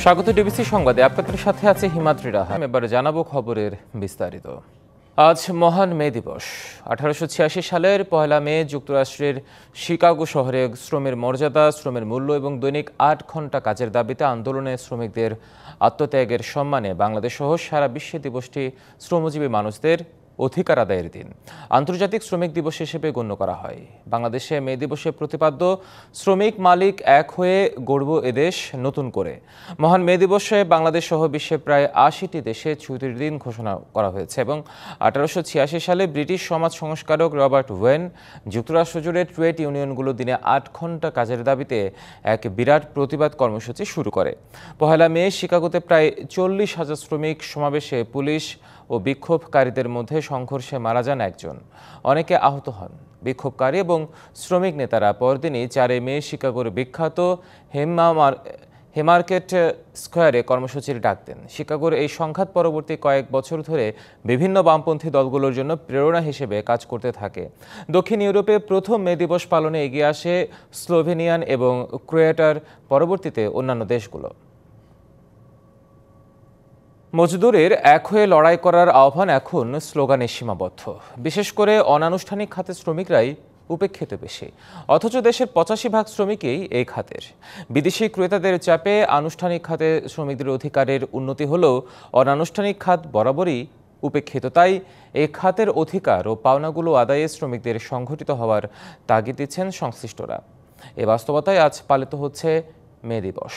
স্বাগত ডিবিসি সংবাদে, আপনাদের সাথে আছে হিমাদ্রি রাহা। এবারে জানাবো খবরের বিস্তারিত। আজ মহান মে দিবস। 1886 সালের 1 মে যুক্তরাষ্ট্রের শিকাগো শহরে শ্রমের মর্যাদা, শ্রমের মূল্য এবং দৈনিক 8 ঘন্টা কাজের দাবিতে আন্দোলনে শ্রমিকদের আত্মত্যাগের সম্মানে বাংলাদেশ সহ সারা বিশ্বে দিবসটি শ্রমজীবী মানুষদের অধিকার আদায়ের দিন, আন্তর্জাতিক শ্রমিক দিবস হিসেবে গণ্য করা হয়। বাংলাদেশে মে দিবসে প্রতিপাদ্য শ্রমিক মালিক এক হয়ে গড়ব এদেশ নতুন করে। মহান মে দিবসে বাংলাদেশ সহ বিশ্বে প্রায় 80টি দেশে ছুটির দিন ঘোষণা করা হয়েছে এবং 1886 সালে ব্রিটিশ সমাজ সংস্কারক রবার্ট ওয়েন যুক্তরাষ্ট্র জুড়ে ট্রেড ইউনিয়নগুলো দিনে 8 ঘন্টা কাজের দাবিতে এক বিরাট প্রতিবাদ কর্মসূচি শুরু করে। 1 মে শিকাগোতে প্রায় 40,000 শ্রমিক সমাবেশে পুলিশ ও বিক্ষোভকারীদের মধ্যে সংঘর্ষে মারা যান একজন, অনেকে আহত হন। বিক্ষোভকারী এবং শ্রমিক নেতারা পরদিনই 4 মে শিকাগোর বিখ্যাত হেমার্কেট স্কোয়ারে কর্মসূচির ডাক দেন। শিকাগোর এই সংঘাত পরবর্তী কয়েক বছর ধরে বিভিন্ন বামপন্থী দলগুলোর জন্য প্রেরণা হিসেবে কাজ করতে থাকে। দক্ষিণ ইউরোপে প্রথম মে দিবস পালনে এগিয়ে আসে স্লোভেনিয়ান এবং ক্রোয়েটার, পরবর্তীতে অন্যান্য দেশগুলো। মজদুরের এক হয়ে লড়াই করার আহ্বান এখন স্লোগানে সীমাবদ্ধ। বিশেষ করে অনানুষ্ঠানিক খাতে শ্রমিকরাই উপেক্ষিত বেশি, অথচ দেশের 85% শ্রমিকই এই খাতের। বিদেশি ক্রেতাদের চাপে আনুষ্ঠানিক খাতে শ্রমিকদের অধিকারের উন্নতি হলেও অনানুষ্ঠানিক খাত বরাবরই উপেক্ষিত। তাই এই খাতের অধিকার ও পাওনাগুলো আদায়ে শ্রমিকদের সংগঠিত হওয়ার তাগিদ দিচ্ছেন সংশ্লিষ্টরা। এ বাস্তবতায় আজ পালিত হচ্ছে মে দিবস।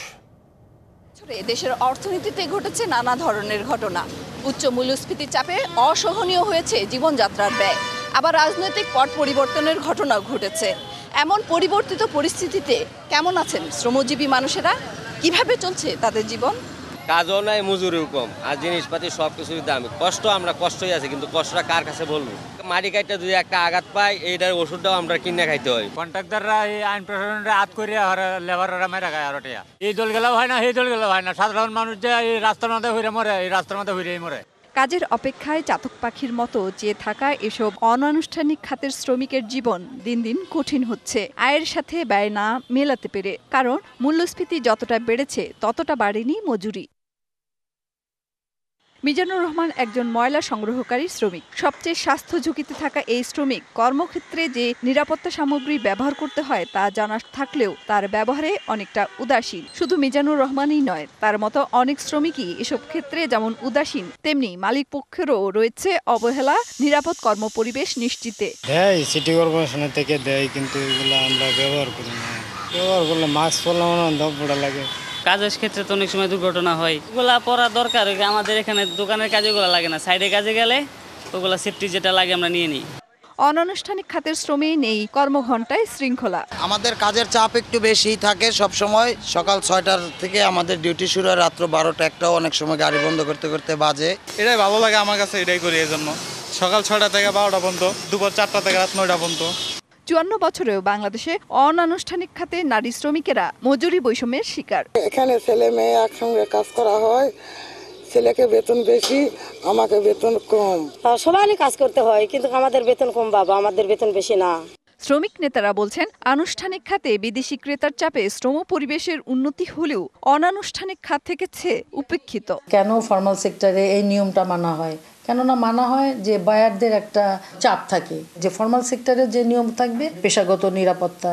দেশের অর্থনীতিতে ঘটেছে নানা ধরনের ঘটনা। উচ্চ মূল্যস্ফীতির চাপে অসহনীয় হয়েছে জীবনযাত্রার ব্যয়, আবার রাজনৈতিক পট পরিবর্তনের ঘটনাও ঘটেছে। এমন পরিবর্তিত পরিস্থিতিতে কেমন আছেন শ্রমজীবী মানুষেরা? কিভাবে চলছে তাদের জীবন? কাজও নাই, মজুরিও কম, আর জিনিসপাতি সব কিছুর দামি। আমরা কষ্টই আছে, কিন্তু কষ্টটা কার কাছে বলবো? মাটি কাটটা যদি একটা আঘাত পাই, এইটার ওষুধটাও আমরা কিনে খাইতে হয়। কন্ট্রাক্টররা এই আইন প্রশাসনরা হাত করে লেবাররা মেরে খায় আর এই দল গেলেও হয় না, সেই দল গেলেও হয় না। সাধারণ মানুষ যে এই রাস্তার মধ্যে ঘুরে মরে, এই রাস্তার মধ্যে ঘুরেই মরে। কাজের অপেক্ষায় চাতক পাখির মতো চেয়ে থাকা এসব অনানুষ্ঠানিক খাতের শ্রমিকের জীবন দিন দিন কঠিন হচ্ছে, আয়ের সাথে ব্যয় না মেলাতে পেরে। কারণ মূল্যস্ফীতি যতটা বেড়েছে ততটা বাড়েনি মজুরি। মিজানুর রহমান একজন ময়লা সংগ্রহকারী শ্রমিক। সবচেয়ে স্বাস্থ্য ঝুঁকিতে থাকা এই শ্রমিক কর্মক্ষেত্রে যে নিরাপত্তা সামগ্রী ব্যবহার করতে হয় তা জানা থাকলেও তার ব্যবহারে অনেকটা উদাসীন। শুধু মিজানুর রহমানই নয়, তার মতো অনেক শ্রমিকই এসব ক্ষেত্রে যেমন উদাসীন, তেমনি মালিক পক্ষেরও রয়েছে অবহেলা নিরাপদ কর্মপরিবেশ নিশ্চিতে। সিটি কর্পোরেশনের থেকে দেয়, কিন্তু এগুলো আমরা ব্যবহার করি না। ব্যবহার করলে মাস্ক পরলে লাগে। কাজের ক্ষেত্রে তো অনেক সময় দুর্ঘটনা হয়, ওগুলা পড়া দরকার। আমাদের এখানে দোকানের কাজে ওগুলো লাগে না, সাইডে কাজে গেলে ওগুলা সেফটি যেটা লাগে আমরা নিয়ে নিই। অনানুষ্ঠানিক খাতের শ্রমে নেই কর্মঘণ্টায় শৃঙ্খলা। আমাদের কাজের চাপ একটু বেশি থাকে সব সময়। সকাল 6টার থেকে আমাদের ডিউটি শুরু হয় রাত্র 12টা 1টাও অনেক সময় গাড়ি বন্ধ করতে করতে বাজে। এটাই ভালো লাগে আমার কাছে, এটাই করি এই জন্য। সকাল 6টা থেকে 12টা পর্যন্ত, দুপুর 4টা থেকে রাত 9টা পর্যন্ত। 54 বছরেও বাংলাদেশে অনানুষ্ঠানিক খাতে নারী শ্রমিকেরা মজুরি বৈষম্যের শিকার। এখানে ছেলে মেয়ে একসঙ্গে কাজ করা হয়, ছেলেকে বেতন বেশি, আমাকে বেতন কম। সবারই কাজ করতে হয়, কিন্তু আমাদের বেতন কম বাবা, আমাদের বেতন বেশি না। শ্রমিক নেতারা বলছেন, আনুষ্ঠানিক খাতে বিদেশি ক্রেতার চাপে শ্রম পরিবেশের উন্নতি হলেও অনানুষ্ঠানিক খাত থেকে উপেক্ষিত। কেন ফর্মাল সেক্টরে এই নিয়মটা মানা হয়? কেননা মানা হয় যে বায়ারদের একটা চাপ থাকে, যে ফর্মাল সেক্টরে যে নিয়ম থাকবে পেশাগত নিরাপত্তা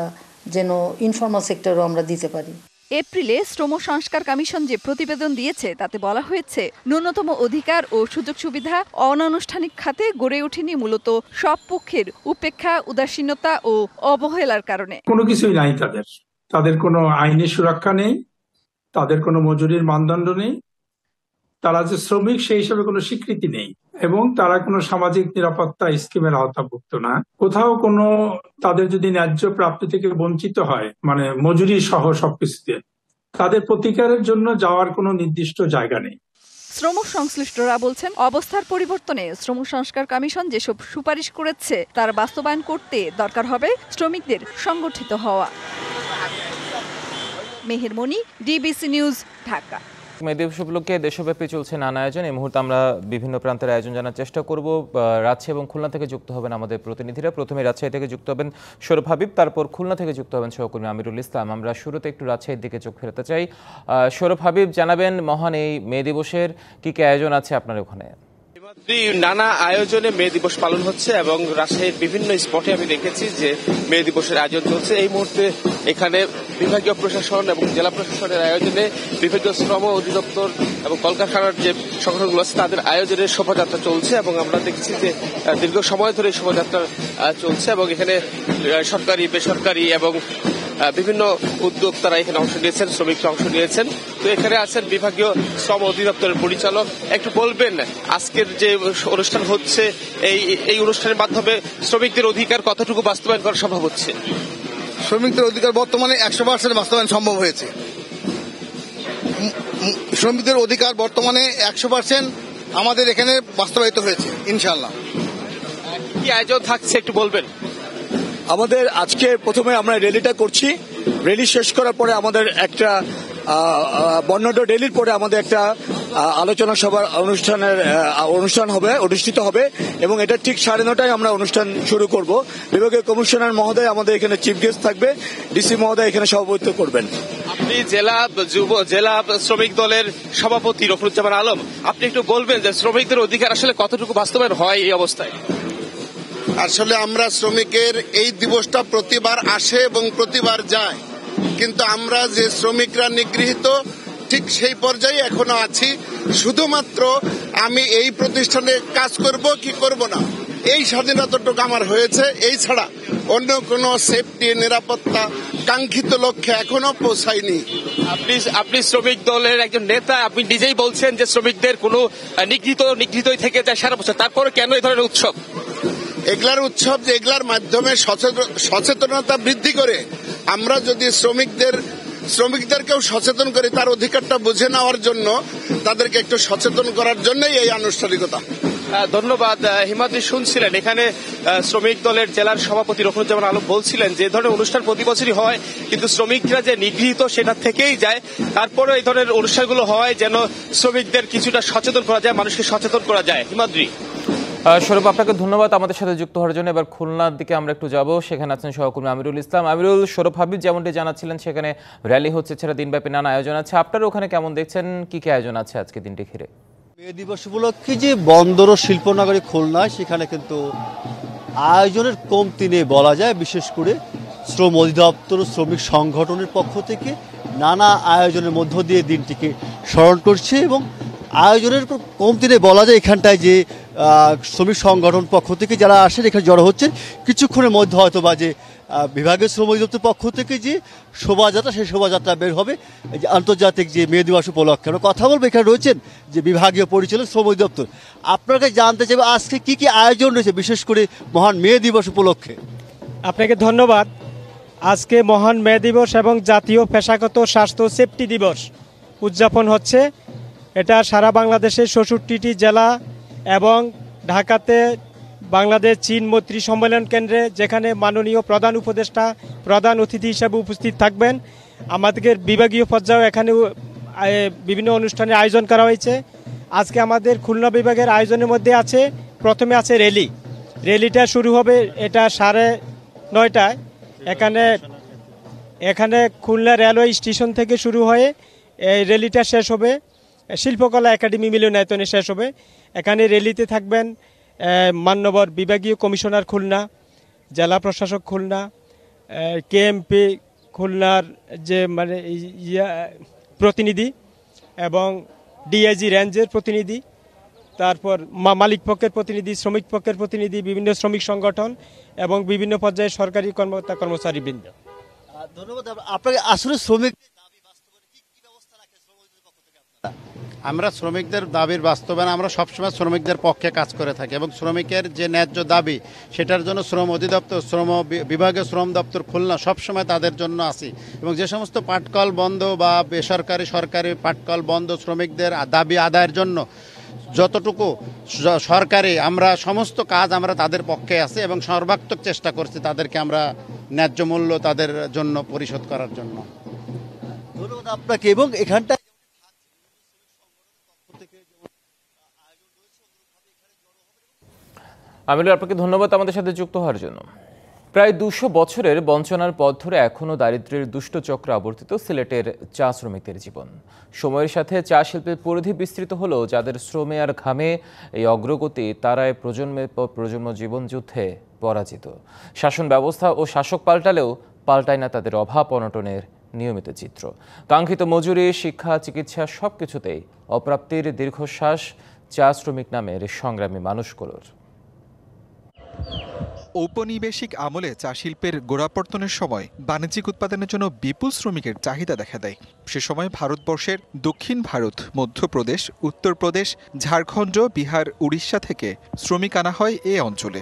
যেন ইনফর্মাল সেক্টরও আমরা দিতে পারি। এপ্রিলে শ্রম সংস্কার কমিশন যে প্রতিবেদন দিয়েছে তাতে বলা হয়েছে, ন্যূনতম অধিকার ও সুযোগ সুবিধা অনানুষ্ঠানিক খাতে গড়ে ওঠেনি মূলত সব পক্ষের উপেক্ষা, উদাসীনতা ও অবহেলার কারণে। কোনো কিছুই নাই তাদের কোনো আইনি সুরক্ষা নেই, তাদের কোনো মজুরির মানদণ্ড নেই, তারা যে শ্রমিক সেই হিসেবে কোনো স্বীকৃতি নেই এবং তারা কোনো সামাজিক নিরাপত্তা স্কিমের আওতাভুক্ত না। কোথাও কোনো তাদের যদি ন্যায্য প্রাপ্তি থেকে বঞ্চিত হয়, মানে মজুরি সহ সবকিছুতে, তাদের প্রতিকারের জন্য যাওয়ার কোনো নির্দিষ্ট জায়গা নেই। শ্রম সংশ্লিষ্টরা বলছেন, অবস্থার পরিবর্তনে শ্রম সংস্কার কমিশন যেসব সুপারিশ করেছে তার বাস্তবায়ন করতে দরকার হবে শ্রমিকদের সংগঠিত হওয়া। মেহের মনি, ডিবিসি নিউজ, ঢাকা। মে দিবস উপলক্ষে দেশব্যাপী চলছে নানা আয়োজন। এই মুহূর্তে আমরা বিভিন্ন প্রান্তের আয়োজন জানার চেষ্টা করব। রাজশাহী এবং খুলনা থেকে যুক্ত হবেন আমাদের প্রতিনিধিরা। প্রথমে রাজশাহী থেকে যুক্ত হবেন সৌরভ হাবিব, তারপর খুলনা থেকে যুক্ত হবেন সহকর্মী আমিরুল ইসলাম। আমরা শুরুতে একটু রাজশাহীর দিকে চোখ ফেরাতে চাই। সৌরভ হাবিব, জানাবেন মহান এই মে দিবসের কি কি আয়োজন আছে আপনার ওখানে? নানা আয়োজনে মে দিবস পালন হচ্ছে এবং রাজশাহীর বিভিন্ন স্পটে আমি দেখেছি যে মে দিবসের আয়োজন চলছে। এই মুহূর্তে এখানে বিভাগীয় প্রশাসন এবং জেলা প্রশাসনের আয়োজনে বিভিন্ন শ্রম অধিদপ্তর এবং কলকারখানার যে সংগঠনগুলো আছে তাদের আয়োজনে শোভাযাত্রা চলছে এবং আমরা দেখছি যে দীর্ঘ সময় ধরে শোভাযাত্রা চলছে এবং এখানে সরকারি বেসরকারি এবং বিভিন্ন উদ্যোক্তারা এখানে অংশ নিয়েছেন, শ্রমিকরা অংশ নিয়েছেন। তো এখানে আছেন বিভাগীয় শ্রম অধিদপ্তরের পরিচালক। একটু বলবেন আজকের যে অনুষ্ঠান হচ্ছে এই অনুষ্ঠানের মাধ্যমে শ্রমিকদের অধিকার কতটুকু বাস্তবায়ন করা সম্ভব হচ্ছে? শ্রমিকদের অধিকার বর্তমানে 100% বাস্তবায়ন সম্ভব হয়েছে। শ্রমিকদের অধিকার বর্তমানে 100% আমাদের এখানে বাস্তবায়িত হয়েছে ইনশাআল্লাহ। কি আয়োজন থাকছে একটু বলবেন? আমাদের আজকে প্রথমে আমরা র্যালিটা করছি। র্যালি শেষ করার পরে আমাদের একটা বর্ণাঢ্য র্যালির পরে আমাদের একটা আলোচনা সভার অনুষ্ঠিত হবে এবং এটা ঠিক 9:30টায় আমরা অনুষ্ঠান শুরু করব। বিভাগীয় কমিশনার মহোদয় আমাদের এখানে চিফ গেস্ট থাকবে, ডিসি মহোদয় এখানে সভাপতিত্ব করবেন। আপনি জেলা শ্রমিক দলের সভাপতি রফরুজ্জামান আলম, আপনি একটু বলবেন যে শ্রমিকদের অধিকার আসলে কতটুকু বাস্তবায়ন হয় এই অবস্থায়? আসলে আমরা শ্রমিকের এই দিবসটা প্রতিবার আসে এবং প্রতিবার যায়, কিন্তু আমরা যে শ্রমিকরা নিগৃহীত ঠিক সেই পর্যায়ে এখনো আছি। শুধুমাত্র আমি এই প্রতিষ্ঠানে কাজ করব কি করব না এই স্বাধীনতাটুকু আমার হয়েছে, এই ছাড়া অন্য কোনো সেফটি নিরাপত্তা কাঙ্ক্ষিত লক্ষ্যে এখনো পৌঁছায়নি। আপনি শ্রমিক দলের একজন নেতা, আপনি নিজেই বলছেন যে শ্রমিকদের কোনো নিগৃহীতই থেকে যায় সারা বছর, তারপরে কেন এই ধরনের উৎসব? এগুলার উৎসব যে এগুলার মাধ্যমে সচেতনতা বৃদ্ধি করে আমরা যদি শ্রমিকদেরকেও সচেতন করি, তার অধিকারটা বুঝে নেওয়ার জন্য তাদেরকে একটু সচেতন করার জন্যই এই আনুষ্ঠানিকতা। ধন্যবাদ। হিমাদ্রি শুনছিলেন এখানে শ্রমিক দলের জেলার সভাপতি রফরুজ্জামান আলম বলছিলেন যে ধরনের অনুষ্ঠান প্রতি বছরই হয়, কিন্তু শ্রমিকরা যে নিগৃহীত সেটা থেকেই যায়। তারপরে এই ধরনের অনুষ্ঠানগুলো হয় যেন শ্রমিকদের কিছুটা সচেতন করা যায়, মানুষকে সচেতন করা যায়। হিমাদ্রি। সৌরভ, আপনাকে ধন্যবাদ আমাদের সাথে যুক্ত হওয়ার জন্য। এবার খুলনার দিকে আমরা একটু যাব, সেখানে আছেন সহকর্মী আমিরুল ইসলাম। আমিরুল, সৌরভ হাবিব যেমনটি জানাচ্ছিলেন সেখানে র্যালি হচ্ছে, ছাড়া দিনব্যাপী নানা আয়োজন আছে। আপনারা ওখানে কেমন দেখছেন, কি কি আয়োজন আছে আজকে দিনটি ঘিরে? মে দিবস উপলক্ষে যে বন্দর ও শিল্পনগরী খুলনা, সেখানে কিন্তু আয়োজনের কমতি নেই বলা যায়। বিশেষ করে শ্রম অধিদপ্তর ও শ্রমিক সংগঠনের পক্ষ থেকে নানা আয়োজনের মধ্য দিয়ে দিনটিকে স্মরণ করছে এবং আয়োজনের কমতি নেই বলা যায়। এখানটায় যে শ্রমিক সংগঠন পক্ষ থেকে যারা আসেন এখানে জড়ো হচ্ছেন, কিছুক্ষণের মধ্যে হয়তো বা যে বিভাগীয় শ্রম অধিদপ্তরের পক্ষ থেকে যে শোভাযাত্রা, সেই শোভাযাত্রা বের হবে যে আন্তর্জাতিক যে মে দিবস উপলক্ষে। আমরা কথা বলবো, এখানে রয়েছেন যে বিভাগীয় পরিচালক শ্রম অধিদপ্তর। আপনার কাছে জানতে চাইবে আজকে কি কি আয়োজন রয়েছে বিশেষ করে মহান মে দিবস উপলক্ষে? আপনাকে ধন্যবাদ। আজকে মহান মে দিবস এবং জাতীয় পেশাগত স্বাস্থ্য সেফটি দিবস উদযাপন হচ্ছে। এটা সারা বাংলাদেশের ৬৪টি জেলা এবং ঢাকাতে বাংলাদেশ চীন মৈত্রী সম্মেলন কেন্দ্রে, যেখানে মাননীয় প্রধান উপদেষ্টা প্রধান অতিথি হিসেবে উপস্থিত থাকবেন। আমাদের বিভাগীয় পর্যায়ে এখানে বিভিন্ন অনুষ্ঠানের আয়োজন করা হয়েছে। আজকে আমাদের খুলনা বিভাগের আয়োজনের মধ্যে আছে, প্রথমে আছে র্যালিটা শুরু হবে এটা 9:30টায়। এখানে খুলনা রেলওয়ে স্টেশন থেকে শুরু হয়ে এই র্যালিটা শেষ হবে শিল্পকলা একাডেমি মিলনায়তনে শেষ হবে। এখানে র্যালিতে থাকবেন মান্যবর বিভাগীয় কমিশনার খুলনা, জেলা প্রশাসক খুলনা, কেএমপি খুলনার যে প্রতিনিধি এবং ডিআইজি রেঞ্জের প্রতিনিধি, তারপর মালিক পক্ষের প্রতিনিধি, শ্রমিক পক্ষের প্রতিনিধি, বিভিন্ন শ্রমিক সংগঠন এবং বিভিন্ন পর্যায়ে সরকারি কর্মকর্তা কর্মচারীবৃন্দ। ধন্যবাদ আপনাকে। আসলে শ্রমিক আমরা শ্রমিকদের দাবির বাস্তবায়ন আমরা সবসময় শ্রমিকদের পক্ষে কাজ করে থাকি এবং শ্রমিকের যে ন্যায্য দাবি সেটার জন্য শ্রম অধিদপ্তর, বিভাগীয় শ্রম দপ্তর খুলনা সবসময় তাদের জন্য আসি এবং যে সমস্ত পাটকল বন্ধ বা বেসরকারি সরকারি পাটকল বন্ধ শ্রমিকদের দাবি আদায়ের জন্য যতটুকু সরকারি আমরা সমস্ত কাজ আমরা তাদের পক্ষে আছি এবং সর্বাত্মক চেষ্টা করছি তাদেরকে আমরা ন্যায্য মূল্য তাদের জন্য পরিশোধ করার জন্য। ধন্যবাদ আপনাকে। এবং এখানটা আমিনুল, আপনাকে ধন্যবাদ আমাদের সাথে যুক্ত হওয়ার জন্য। প্রায় 200 বছরের বঞ্চনার পথ ধরে এখনও দারিদ্র্যের দুষ্ট চক্র আবর্তিত সিলেটের চা শ্রমিকদের জীবন। সময়ের সাথে চা শিল্পের পরিধি বিস্তৃত হলেও যাদের শ্রমে আর ঘামে এই অগ্রগতি, তারাই প্রজন্মের পর প্রজন্ম জীবনযুদ্ধে পরাজিত। শাসন ব্যবস্থা ও শাসক পাল্টালেও পাল্টায় না তাদের অভাব অনটনের নিয়মিত চিত্র। কাঙ্ক্ষিত মজুরি, শিক্ষা, চিকিৎসা সবকিছুতেই অপ্রাপ্তির দীর্ঘশ্বাস চা শ্রমিক নামের সংগ্রামী মানুষগুলোর। ঔপনিবেশিক আমলে চা শিল্পের গোড়াপত্তনের সময় বাণিজ্যিক উৎপাদনের জন্য বিপুল শ্রমিকের চাহিদা দেখা দেয়। সে সময় ভারতবর্ষের দক্ষিণ ভারত, মধ্যপ্রদেশ, উত্তরপ্রদেশ, ঝাড়খণ্ড, বিহার, উড়িষ্যা থেকে শ্রমিক আনা হয় এ অঞ্চলে।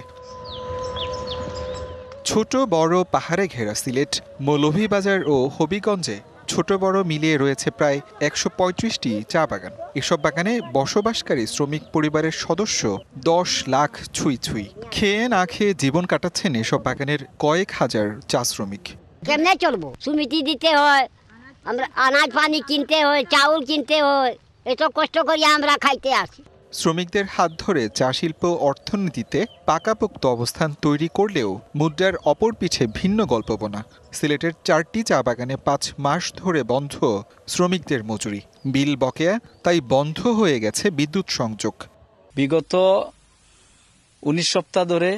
ছোট বড় পাহাড়ে ঘেরা সিলেট, মৌলভীবাজার ও হবিগঞ্জে ছোট বড় মিলিয়ে রয়েছে প্রায় 135টি চা বাগান। এসব বাগানে বসবাসকারী শ্রমিক পরিবারের সদস্য 10 লাখ ছুঁই ছুঁই। খেয়ে না খেয়ে জীবন কাটাচ্ছেন এসব বাগানের কয়েক হাজার চা শ্রমিক। কেমনে চলবো? সমিতি দিতে হয়, আমরা আনাজ পানি কিনতে হয়, চাউল কিনতে হয়, এত কষ্ট করে আমরা খাইতে আসি। শ্রমিকদের হাত ধরে চা শিল্প অর্থনীতিতে পাকাপোক্ত অবস্থান তৈরি করলেও মুদ্রার অপর পিছে ভিন্ন গল্প বোনা। সিলেটের 4টি চা বাগানে 5 মাস ধরে বন্ধ শ্রমিকদের মজুরি। বিল বকেয়া, তাই বন্ধ হয়ে গেছে বিদ্যুৎ সংযোগ। বিগত 19 সপ্তাহ ধরে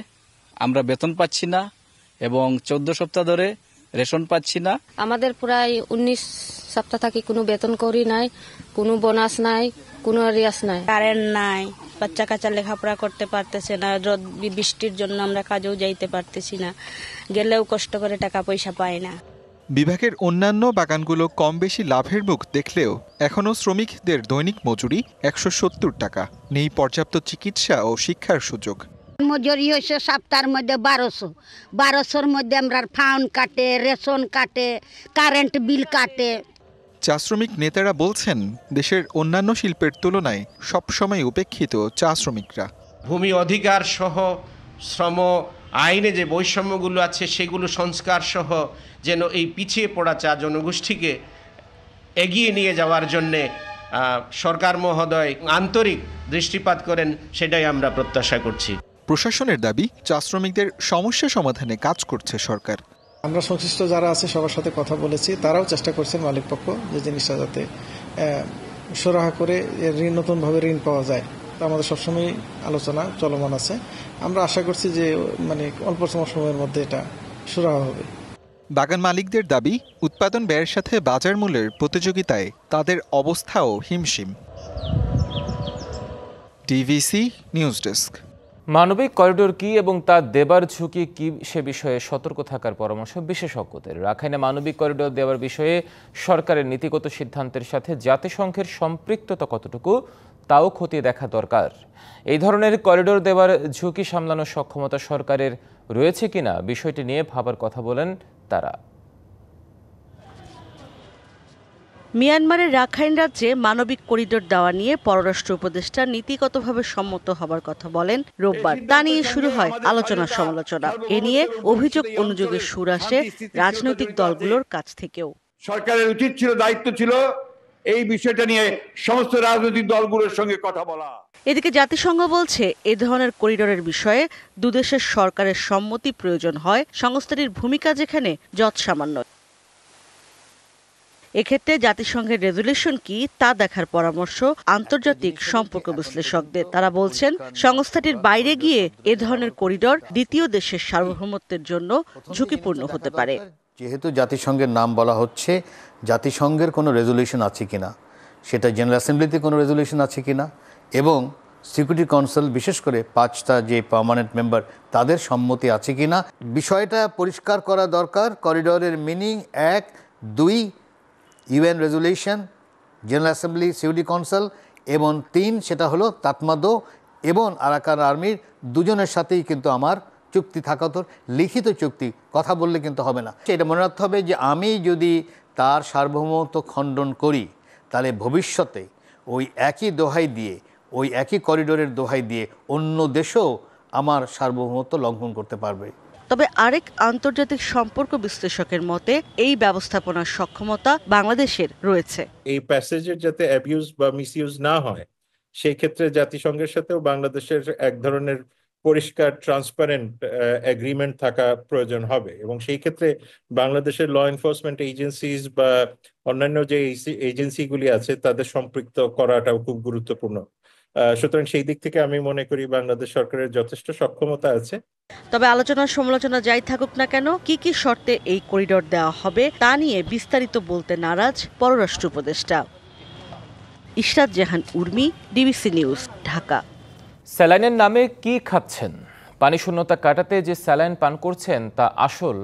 আমরা বেতন পাচ্ছি না এবং 14 সপ্তাহ ধরে রেশন পাচ্ছি না। আমাদের প্রায় 19 সপ্তাহ থাকি কোনো বেতন করি নাই, কোনো বোনাস নাই, কোনো রিয়াস নাই, কারেন্ট নাই, বাচ্চা কাচ্চা লেখাপড়া করতে পারতেছে না, রোদ বৃষ্টির জন্য আমরা কাজেও যাইতে পারতেছি না, গেলেও কষ্ট করে টাকা পয়সা পাই না। বিভাগের অন্যান্য বাগানগুলো কম বেশি লাভের মুখ দেখলেও এখনও শ্রমিকদের দৈনিক মজুরি 170 টাকা। নেই পর্যাপ্ত চিকিৎসা ও শিক্ষার সুযোগ। মজুরি হয়েছে সপ্তাহের মধ্যে 1200-1200-র মধ্যে আমরা ফাউন কাটে, রেশন কাটে, কারেন্ট বিল কাটে। চা শ্রমিক নেতারা বলছেন, দেশের অন্যান্য শিল্পের তুলনায় সবসময় উপেক্ষিত চা শ্রমিকরা। ভূমি অধিকার সহ শ্রম আইনে যে বৈষম্যগুলো আছে সেগুলো সংস্কার সহ যেন এই পিছিয়ে পড়া চা জনগোষ্ঠীকে এগিয়ে নিয়ে যাওয়ার জন্যে সরকার মহোদয় আন্তরিক দৃষ্টিপাত করেন, সেটাই আমরা প্রত্যাশা করছি। প্রশাসনের দাবি, চা শ্রমিকদের সমস্যা সমাধানে কাজ করছে সরকার। আমরা সংশ্লিষ্ট যারা আছে সবার সাথে কথা বলেছি, তারাও চেষ্টা করছেন মালিক পক্ষ যে জিনিসটা যাতে সুরাহা করে নতুনভাবে ঋণ পাওয়া যায়। আমাদের সবসময় আলোচনা চলমান আছে। আমরা আশা করছি যে অল্প সময়ের মধ্যে এটা সুরাহা হবে। বাগান মালিকদের দাবি, উৎপাদন ব্যয়ের সাথে বাজার মূল্যের প্রতিযোগিতায় তাদের অবস্থাও হিমশিম। TVC news desk. মানবিক করিডোর কি এবং তা দেবার ঝুঁকি কি সে বিষয়ে সতর্ক থাকার পরামর্শ বিশেষজ্ঞদের। রাখাইনে মানবিক করিডোর দেওয়ার বিষয়ে সরকারের নীতিগত সিদ্ধান্তের সাথে জাতিসংঘের সম্পৃক্ততা কতটুকু তাও খতিয়ে দেখা দরকার। এই ধরনের করিডোর দেওয়ার ঝুঁকি সামলানোর সক্ষমতা সরকারের রয়েছে কিনা বিষয়টি নিয়ে ভাবার কথা বলেন তারা। মিয়ানমারের রাখাইন রাজ্যে মানবিক করিডোর দেওয়া নিয়ে পররাষ্ট্র উপদেষ্টা নীতিগতভাবে সম্মত হবার কথা বলেন রোববার। তা নিয়ে শুরু হয় আলোচনা সমালোচনা। এ নিয়ে অভিযোগ অনুযোগের সুর আসে রাজনৈতিক দলগুলোর কাছ থেকেও। সরকারের উচিত ছিল, দায়িত্ব ছিল এই বিষয়টা নিয়ে সমস্ত রাজনৈতিক দলগুলোর সঙ্গে কথা বলা। এদিকে জাতিসংঘ বলছে, এ ধরনের করিডোরের বিষয়ে দুদেশের সরকারের সম্মতি প্রয়োজন হয়। সংস্থাটির ভূমিকা যেখানে যৎসামান্য। এক্ষেত্রে জাতিসংঘের রেজুলেশন কি তা দেখার পরামর্শ আন্তর্জাতিক সম্পর্ক বিশ্লেষকদের। তারা বলছেন, সংস্থাটির বাইরে গিয়ে এ ধরনের করিডোর দ্বিতীয় দেশের সার্বভৌমত্বের জন্য ঝুঁকিপূর্ণ হতে পারে। যেহেতু জাতিসংঘের নাম বলা হচ্ছে, জাতিসংঘের কোনো রেজুলেশন আছে কিনা, সেটা জেনারেল অ্যাসেম্বলিতে কোনো রেজুলেশন আছে কিনা, এবং সিকিউরিটি কাউন্সিল বিশেষ করে 5টা যে পার্মানেন্ট মেম্বার তাদের সম্মতি আছে কিনা, বিষয়টা পরিষ্কার করা দরকার। করিডোরের meaning 1, 2 UN resolution, general assembly, security council, এবং 3 সেটা হলো তাতমাদো এবং আরাকান আর্মির দুজনের সাথেই কিন্তু আমার চুক্তি থাকা তো, লিখিত চুক্তি, কথা বললে কিন্তু হবে না। এটা মনে রাখতে হবে যে আমি যদি তার সার্বভৌমত্ব খণ্ডন করি, তাহলে ভবিষ্যতে ওই একই দোহাই দিয়ে, ওই একই করিডোরের দোহাই দিয়ে অন্য দেশও আমার সার্বভৌমত্ব লঙ্ঘন করতে পারবে। তবে আরেক আন্তর্জাতিক সম্পর্ক বিশ্লেষকের মতে, এই ব্যবস্থাপনার সক্ষমতা বাংলাদেশের রয়েছে। এই প্যাসেজের যাতে অ্যাবিউজ বা মিসইউজ না হয়, সেই ক্ষেত্রে জাতিসংঘের সাথেও বাংলাদেশের এক ধরনের পরিষ্কার ট্রান্সপারেন্ট এগ্রিমেন্ট থাকা প্রয়োজন হবে, এবং সেই ক্ষেত্রে বাংলাদেশের ল এনফোর্সমেন্ট এজেন্সিজ বা অন্যান্য যে এজেন্সিগুলি আছে তাদের সম্পৃক্ত করাটাও খুব গুরুত্বপূর্ণ। সুতরাং সেই দিক থেকে আমি মনে করি বাংলাদেশ সরকারের যথেষ্ট সক্ষমতা আছে। তবে আলোচনা সমালোচনা যাই থাকুক না কেন, কি কি শর্তে এই করিডোর দেওয়া হবে তা নিয়ে বিস্তারিত বলতে নারাজ পররাষ্ট্র উপদেষ্টা। ইশরাত জাহান উর্মি, ডিবিসি নিউজ, ঢাকা। স্যালাইনের নামে কি খাচ্ছেন? পানি শূন্যতা কাটাতে যে স্যালাইন পান করছেন তা আসল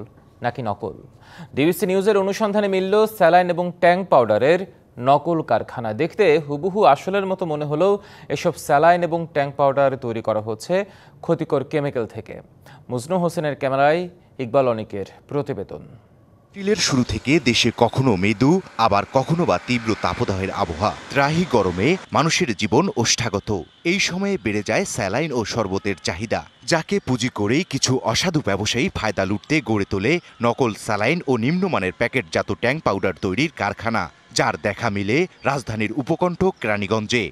নাকি নকল? ডিবিসি নিউজের অনুসন্ধানে মিলল স্যালাইন এবং ট্যাঙ্ক পাউডারের নকল কারখানা। দেখতে হুবহু আসলের মতো মনে হলেও এসব স্যালাইন এবং ট্যাঙ্ক পাউডার তৈরি করা হচ্ছে ক্ষতিকর কেমিক্যাল থেকে। মুজনু হোসেনের ক্যামেরায় ইকবাল অনিকের প্রতিবেদন। এপ্রিলের শুরু থেকে দেশে কখনো মৃদু আবার কখনো বা তীব্র তাপদাহের আবহাওয়া, ত্রাহি গরমে মানুষের জীবন ওষ্ঠাগত। এই সময়ে বেড়ে যায় স্যালাইন ও শরবতের চাহিদা, যাকে পুঁজি করেই কিছু অসাধু ব্যবসায়ী ফায়দা লুটতে গড়ে তোলে নকল স্যালাইন ও নিম্নমানের প্যাকেটজাত ট্যাঙ্ক পাউডার তৈরির কারখানা, যার দেখা মিলে রাজধানীর উপকণ্ঠ কেরানীগঞ্জে।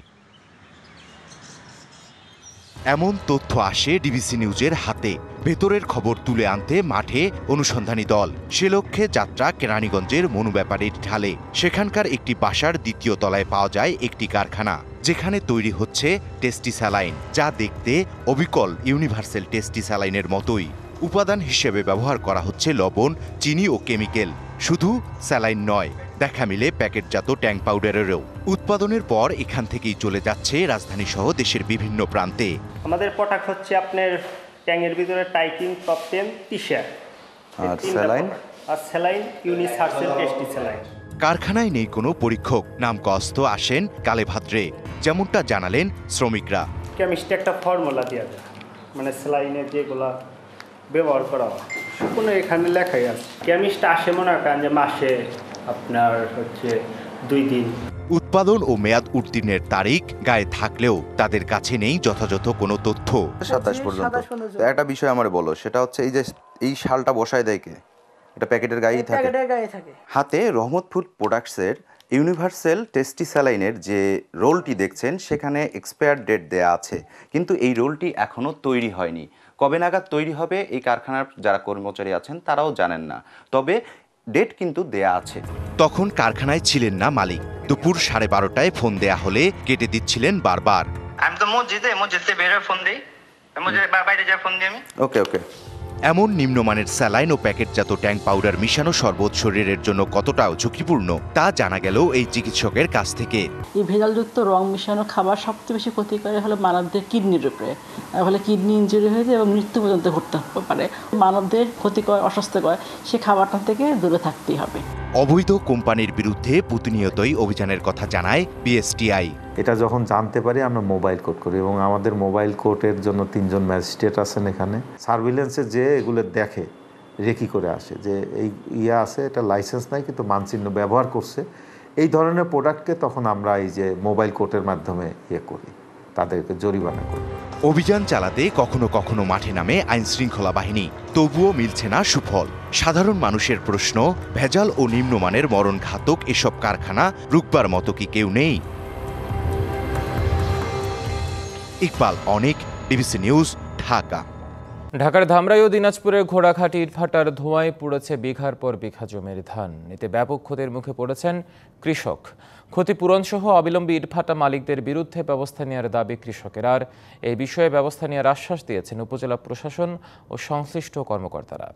এমন তথ্য আসে ডিবিসি নিউজের হাতে। ভেতরের খবর তুলে আনতে মাঠে অনুসন্ধানী দল। সে লক্ষ্যে যাত্রা কেরানীগঞ্জের মনু ব্যাপারীর ঢালে। সেখানকার একটি বাসার দ্বিতীয় তলায় পাওয়া যায় একটি কারখানা, যেখানে তৈরি হচ্ছে টেস্টি স্যালাইন, যা দেখতে অবিকল ইউনিভার্সাল টেস্টি স্যালাইনের মতোই। উপাদান হিসেবে ব্যবহার করা হচ্ছে লবণ, চিনি ও কেমিক্যাল। শুধু স্যালাইন নয়, দেখা মিলে প্যাকেটজাত ট্যাঙ্ক পাউডারেরও। উৎপাদনের পর এখান থেকেই চলে যাচ্ছে রাজধানী সহ দেশের বিভিন্ন প্রান্তে। আমাদের প্রোডাক্ট হচ্ছে আপনার ট্যাঙ্কের ভিতরে টাইটিন, টপ 10, টি-শার্ট আর স্যালাইন ইউনিভার্সাল টেস্টি স্যালাইন। কারখানায় নেই কোনো পরীক্ষক, নামকস্ত আসেন কালে ভাদ্রে, যেমনটা জানালেন শ্রমিকরা। কেমিস্ট্রি একটা ফর্মুলা দেওয়া যায়, মানে স্যালাইনের যেগুলো ব্যবহার করা হয় সম্পূর্ণ এখানে লেখাই আছে। কেমিস্ট আসে মনে করেন যে মাসে আপনার হচ্ছে 2 দিন। উৎপাদন ও মেয়াদ উত্তীর্ণের তারিখ গায়ে থাকলেও তাদের কাছে নেই যথাযথ কোনো তথ্য। 27 পর্যন্ত একটা বিষয় আমার বলো, সেটা হচ্ছে এই যে এই শালটা বসায় দেয় কে? এটা প্যাকেটের গায়েই থাকে। হাতে রহমত ফুড প্রোডাক্টসের ইউনিভার্সাল টেস্টি স্যালাইনের যে রোলটি দেখছেন সেখানে এক্সপায়ার ডেট দেয়া আছে, কিন্তু এই রোলটি এখনো তৈরি হয়নি। কবে নাগাদ তৈরি হবে এই কারখানার যারা কর্মচারী আছেন তারাও জানেন না, তবে ডেট কিন্তু দেয়া আছে। তখন কারখানায় ছিলেন না মালিক। দুপুর 12:30টায় ফোন দেয়া হলে কেটে দিচ্ছিলেন বারবার। আমি তো মসজিদে বের হয়ে ফোন দিই, বাইরে যা ফোন দিই আমি। ওকে। এমন নিম্নমানের স্যালাইন ও প্যাকেটজাত ট্যাঙ্ক পাউডার মিশানো শরবত শরীরের জন্য কতটাও ঝুঁকিপূর্ণ তা জানা গেল এই চিকিৎসকের কাছ থেকে। এই ভেজালযুক্ত রং মিশানো খাবার সবচেয়ে বেশি ক্ষতি করে হলো মানবদের কিডনির উপরে, ফলে কিডনি ইনজুরি হয়ে যায় এবং মৃত্যু পর্যন্ত ঘটতে পারে। মানবদের ক্ষতিকর, অস্বাস্থ্যকর সে খাবারটা থেকে দূরে থাকতেই হবে। অবৈধ কোম্পানির বিরুদ্ধে প্রতিনিয়তই অভিযানের কথা জানায় বিএসটিআই। এটা যখন জানতে পারি আমরা মোবাইল কোর্ট করি, এবং আমাদের মোবাইল কোর্টের জন্য 3 জন ম্যাজিস্ট্রেট আছেন এখানে। সার্ভিলেন্সে যে এগুলো দেখে রেকি করে আসে যে এই আছে, এটা লাইসেন্স নাই কিন্তু মানচিহ্ন ব্যবহার করছে, এই ধরনের প্রোডাক্টকে তখন আমরা এই যে মোবাইল কোর্টের মাধ্যমে করি, তাদেরকে জরিমানা করি। অভিযান চালাতে কখনো কখনো মাঠে নামে আইন শৃঙ্খলা বাহিনী, তবুও মিলছে না সুফল। সাধারণ মানুষের প্রশ্ন, ভেজাল ও নিম্নমানের মরণঘাতক এসব কারখানা রুখবার মতো কি কেউ নেই? ইকবাল অনিক, ডিবিসি নিউজ, ঢাকা। ঢাকার ধামরাই ও দিনাজপুরের ঘোড়াঘাট ইটভাটার ধোঁয়ায় পুড়েছে বিঘার পর বিঘা জমির ধান। এতে ব্যাপক ক্ষতির মুখে পড়েছেন কৃষক। ক্ষতিপূরণ সহ অবিলম্বে ইটভাটা মালিকদের বিরুদ্ধে ব্যবস্থা নেওয়ার দাবি কৃষকের। আর এই বিষয়ে ব্যবস্থা নেওয়ার আশ্বাস দিয়েছেন উপজেলা প্রশাসন ও সংশ্লিষ্ট কর্মকর্তারা।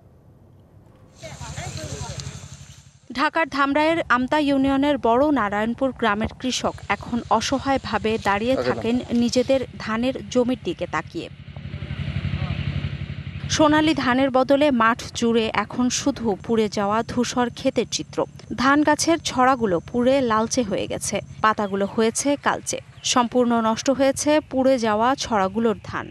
ঢাকার ধামরাইয়ের আমতা ইউনিয়নের বড় নারায়ণপুর গ্রামের কৃষক এখন অসহায়ভাবে দাঁড়িয়ে থাকেন নিজেদের ধানের জমির দিকে তাকিয়ে। সোনালী ধানের বদলে মাঠ জুড়ে এখন শুধু পুড়ে যাওয়া ধূসর ক্ষেতের চিত্র। ধান গাছের ছড়াগুলো পুড়ে লালচে হয়ে গেছে, পাতাগুলো হয়েছে কালচে। সম্পূর্ণ নষ্ট হয়েছে পুড়ে যাওয়া ছড়াগুলোর ধান।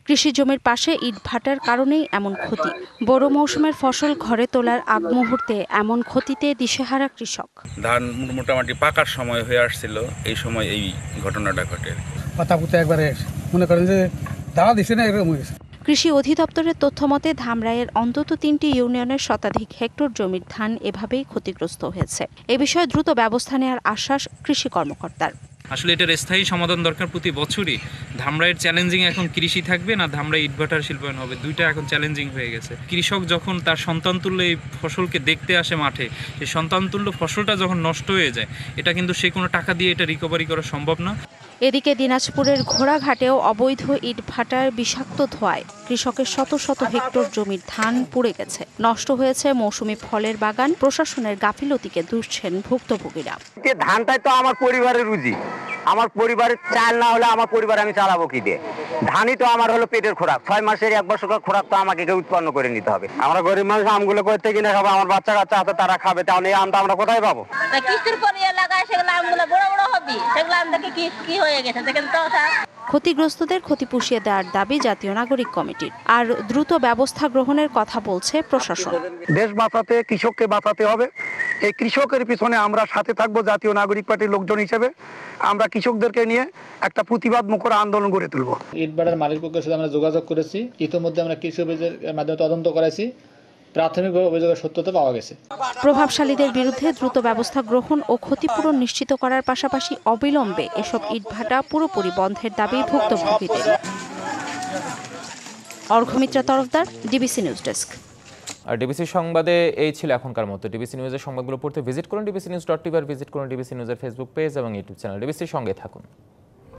কৃষি জমির পাশে ইটভাটার কারণেই এমন ক্ষতি। বড় মৌসুমের ফসল ঘরে তোলার আগ মুহূর্তে এমন ক্ষতিতে দিশেহারা কৃষক। ধান মোটামুটি পাকার সময় হয়ে আসছিল, এই সময় এই ঘটনাটা ঘটে। পাতা পুঁতে একবারে মনে করেন যে দাঁড়া দিচ্ছে না, এরকম হয়েছে। কৃষি অধিদপ্তরের তথ্যমতে ধামরাইয়ের অন্তত 3টি ইউনিয়নের শতাধিক হেক্টর জমির ধান এভাবেই ক্ষতিগ্রস্ত হয়েছে। এ বিষয়ে দ্রুত ব্যবস্থা নেওয়ার আশ্বাস কৃষি কর্মকর্তার। আসলে এটার স্থায়ী সমাধান দরকার প্রতি বছরই। ধামরাইয়ের চ্যালেঞ্জিং এখন কৃষি থাকবে না ধামরাই ইটভাটার শিল্পায়ন হবে, দুইটা এখন চ্যালেঞ্জিং হয়ে গেছে। কৃষক যখন তার সন্তানতুল্য এই ফসলকে দেখতে আসে মাঠে, সেই সন্তানতুল্য ফসলটা যখন নষ্ট হয়ে যায়, এটা কিন্তু সে কোনো টাকা দিয়ে এটা রিকভারি করা সম্ভব না। এদিকে দিনাজপুরের ঘোড়াঘাটেও অবৈধ ইটভাটার বিষাক্ত ধোঁয়ায় কৃষকের শত শত হেক্টর জমির ধান পুড়ে গেছে, নষ্ট হয়েছে মৌসুমি ফলের বাগান। প্রশাসনের গাফিলতিকে দুষছেন ভুক্তভোগীরা। ধানটাই তো আমার পরিবারের রুজি, আমার পরিবারের চাল না হলে আমার পরিবার আমি চালাবো কি দিয়ে? ধানই তো আমার হলো পেটের খোরাক, 6 মাসের 1 বছরের খোরাক তো আমাকে উৎপন্ন করে নিতে হবে। আমরা গরিব মানুষ আমগুলো করতে কিনে খাবো, আমার বাচ্চা কাচ্চা হাতে তারা খাবে, তাহলে এই আমটা আমরা কোথায় পাবো? কিস্তির পরে লাগায় সেগুলো আমগুলো বড় বড় হবে, সেগুলো আম দেখে কি হয়ে গেছে দেখেন তো। ক্ষতিগ্রস্তদের ক্ষতি পুষিয়ে দেওয়ার দাবি জাতীয় নাগরিক কমিটির, আর দ্রুত ব্যবস্থা গ্রহণের কথা বলছে প্রশাসন। দেশ বাঁচাতে কৃষককে বাঁচাতে হবে, এই কৃষকের পিছনে আমরা সাথে থাকবো। জাতীয় নাগরিক পার্টির লোকজন হিসেবে আমরা কৃষকদেরকে নিয়ে একটা প্রতিবাদ মুখর আন্দোলন গড়ে তুলব। ইটভাটার মালিক পক্ষের সাথে আমরা যোগাযোগ করেছি, ইতিমধ্যে আমরা কৃষি অভিযোগের মাধ্যমে তদন্ত করেছি, প্রাথমিকভাবে অভিযোগের সত্যতা পাওয়া গেছে। প্রভাবশালীদের বিরুদ্ধে দ্রুত ব্যবস্থা গ্রহণ ও ক্ষতিপূরণ নিশ্চিত করার পাশাপাশি অবিলম্বে এসব ইটভাটা পুরোপুরি বন্ধের দাবি ভুক্তভোগীদের। Arghamitra Tarafdar, DBC news desk. আর ডিবিসি সংবাদে এই ছিল এখনকার মতো। ডিবিসি নিউজের সংবাদগুলো পড়তে ভিজিট করুন dbcnews.tv আর ভিজিট করুন ডিবিসি নিউজের ফেসবুক পেজ এবং ইউটিউব চ্যানেল। ডিবিসির সঙ্গে থাকুন।